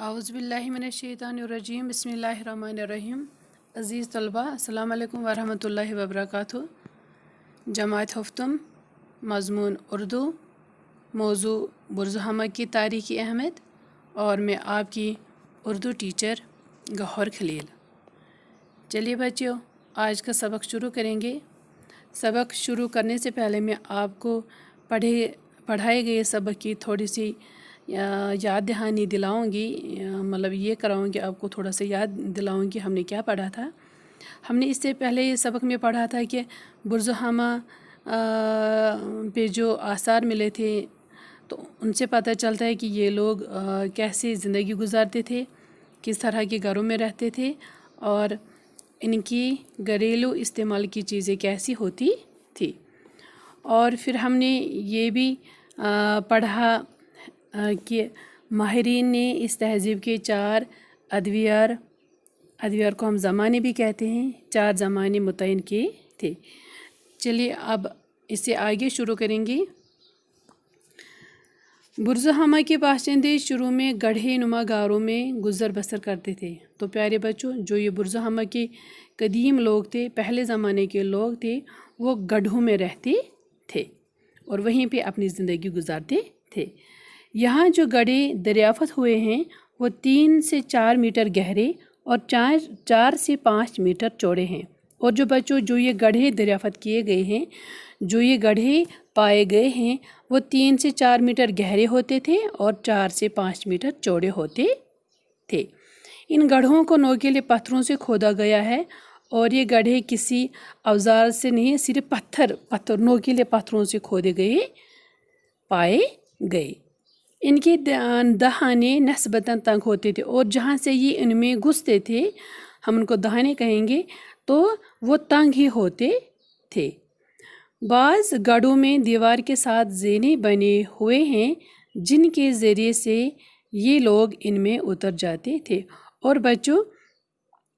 औज़ुबिल्लाहिमिनश्शैतानिर्रजीम बिस्मिल्लाहिर्रहमानिर्रहीम। अज़ीज़ तलबा अस्सलाम वालेकुम वरहमतुल्लाहि वबरकातुहू। जमात हफ्तम मज़मून उर्दू, मौजू बुर्ज़ हमक की तारीख़ी अहमियत और मैं आपकी उर्दू टीचर गौहर खलील। चलिए बच्चों, आज का सबक शुरू करेंगे। सबक शुरू करने से पहले मैं आपको पढ़ाए गए सबक की थोड़ी सी याद दहानी दिलाऊंगी, मतलब ये कराऊंगी आपको, थोड़ा सा याद दिलाऊंगी हमने क्या पढ़ा था। हमने इससे पहले ये सबक में पढ़ा था कि बुर्ज़ हमा पे जो आसार मिले थे तो उनसे पता चलता है कि ये लोग कैसे ज़िंदगी गुजारते थे, किस तरह के घरों में रहते थे और इनकी घरेलू इस्तेमाल की चीज़ें कैसी होती थी। और फिर हमने ये भी पढ़ा कि माहिरीन ने इस तहज़ीब के 4 अदवियार को हम ज़माने भी कहते हैं, 4 ज़माने मुतय्यन किए थे। चलिए अब इससे आगे शुरू करेंगे। बुर्ज़ हमा के बाशिंदे शुरू में गड्ढे नुमा गारों में गुज़र बसर करते थे। तो प्यारे बच्चों, जो ये बुर्ज़ हमा के कदीम लोग थे, पहले ज़माने के लोग थे, वो गड्ढों में रहते थे और वहीं पे अपनी ज़िंदगी गुजारते थे। यहाँ जो गड्ढे दरियाफ़त हुए हैं वो 3 से 4 मीटर गहरे और 4 से 5 मीटर चौड़े हैं। और जो बच्चों, जो ये गड्ढे दरियाफ़त किए गए हैं, जो ये गड्ढे पाए गए हैं, वो 3 से 4 मीटर गहरे होते थे और 4 से 5 मीटर चौड़े होते थे। इन गड्ढों को नोकीले पत्थरों से खोदा गया है और ये गड्ढे किसी औजार से नहीं, सिर्फ पत्थर नोकीले पत्थरों से खोदे गए पाए गए। इनके दहाने नस्बतन तंग होते थे और जहाँ से ये इनमें घुसते थे, हम उनको दहाने कहेंगे, तो वो तंग ही होते थे। बाज़ गड्ढों में दीवार के साथ ज़ेने बने हुए हैं जिनके ज़रिए से ये लोग इनमें उतर जाते थे। और बच्चों,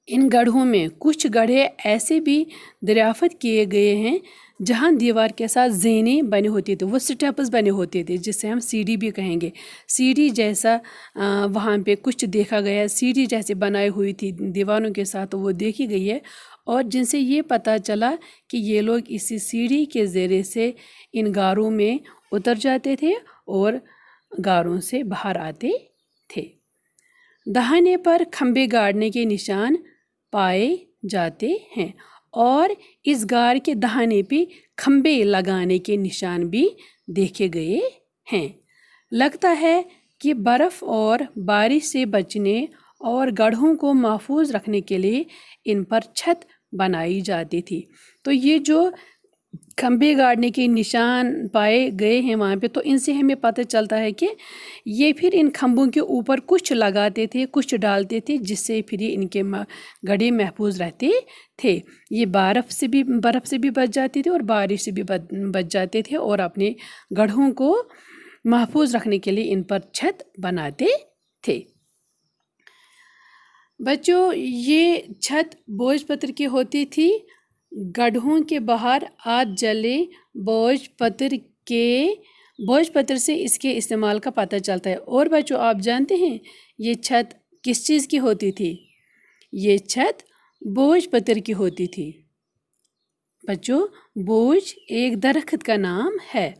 इन गड्ढों में कुछ गड्ढे ऐसे भी दरियाफ़त किए गए हैं जहाँ दीवार के साथ ज़ेने बने होते थे, वो स्टेप्स बने होते थे, जिससे हम सीढ़ी भी कहेंगे। सीढ़ी जैसा वहाँ पे कुछ देखा गया है, सीढ़ी जैसे बनाई हुई थी दीवारों के साथ, तो वो देखी गई है और जिनसे ये पता चला कि ये लोग इसी सीढ़ी के ज़रिए से इन गारों में उतर जाते थे और गारों से बाहर आते थे। दहाने पर खंबे गाड़ने के निशान पाए जाते हैं और इस गार के दहाने पे खंबे लगाने के निशान भी देखे गए हैं। लगता है कि बर्फ़ और बारिश से बचने और गड्ढों को महफूज रखने के लिए इन पर छत बनाई जाती थी। तो ये जो खंबे गाड़ने के निशान पाए गए हैं वहाँ पे, तो इनसे हमें पता चलता है कि ये फिर इन खंभों के ऊपर कुछ लगाते थे, कुछ डालते थे, जिससे फिर ये इनके गड्ढे महफूज रहते थे। ये बर्फ़ से भी बच जाते थे और बारिश से भी बच जाते थे और अपने गड्ढों को महफूज रखने के लिए इन पर छत बनाते थे। बच्चों, ये छत बोझ पत्र की होती थी। गड्ढों के बाहर आग जले बोझ पत्र से इसके इस्तेमाल का पता चलता है। और बच्चों, आप जानते हैं ये छत किस चीज़ की होती थी? ये छत बोझ पत्र की होती थी। बच्चों, बोझ एक दरख्त का नाम है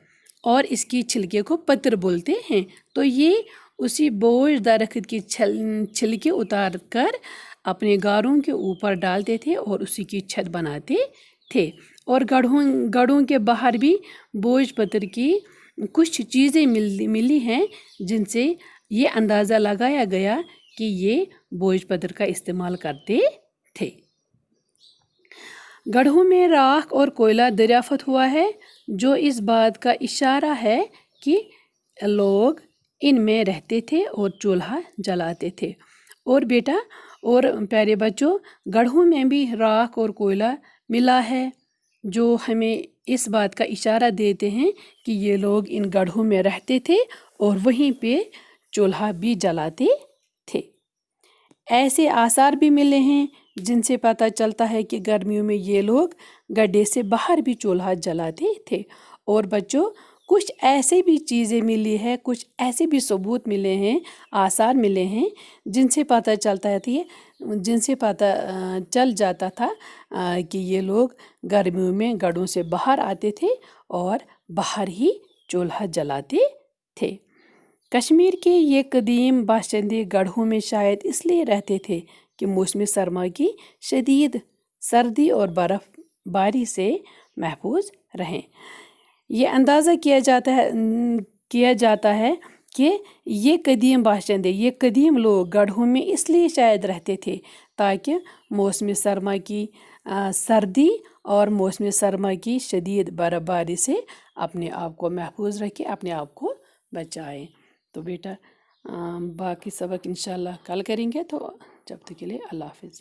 और इसकी छिलके को पत्र बोलते हैं। तो ये उसी बोझ दरख्त की छिलके उतार कर अपने गारों के ऊपर डालते थे और उसी की छत बनाते थे। और गड्ढों के बाहर भी बोझ पत्र की कुछ चीज़ें मिली हैं जिनसे ये अंदाज़ा लगाया गया कि ये बोझ पत्र का इस्तेमाल करते थे। गड्ढों में राख और कोयला दरियाफ़त हुआ है, जो इस बात का इशारा है कि लोग इनमें रहते थे और चूल्हा जलाते थे। और बेटा और प्यारे बच्चों, गड्ढों में भी राख और कोयला मिला है, जो हमें इस बात का इशारा देते हैं कि ये लोग इन गड्ढों में रहते थे और वहीं पे चूल्हा भी जलाते थे। ऐसे आसार भी मिले हैं जिनसे पता चलता है कि गर्मियों में ये लोग गड्ढे से बाहर भी चूल्हा जलाते थे। और बच्चों, کچھ ایسے بھی چیزیں ملی ہے، کچھ ایسے بھی ثبوت ملے ہیں، آثار ملے ہیں جن سے پتہ چل جاتا تھا کہ یہ لوگ گرمیوں میں گڑھوں سے باہر آتے تھے اور باہر ہی چولہا جلاتے تھے۔ کشمیر کے یہ قدیم باشندے گڑھوں میں شاید اس لیے رہتے تھے کہ موسم سرما کی شدید سردی اور برف باری سے محفوظ رہیں۔ یہ اندازہ کیا جاتا ہے کہ یہ قدیم باشندے، یہ قدیم لوگ گڑھوں میں اس لیے شاید رہتے تھے تاکہ موسم سرما کی سردی اور موسم سرما کی شدید برف باری سے اپنے آپ کو محفوظ رکھے، اپنے آپ کو بچائیں۔ تو بیٹا باقی سبق انشاءاللہ کل کریں گے، تو جب تک کے لیے اللہ حافظ۔